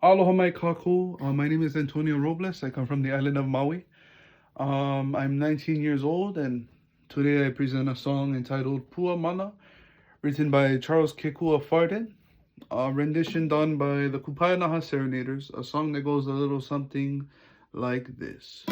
Aloha mai kakou. My name is Antonio Robles. I come from the island of Maui. I'm 19 years old, and today I present a song entitled Puamana, written by Charles Kekua Farden, a rendition done by the KUA'ANA Serenaders, a song that goes a little something like this.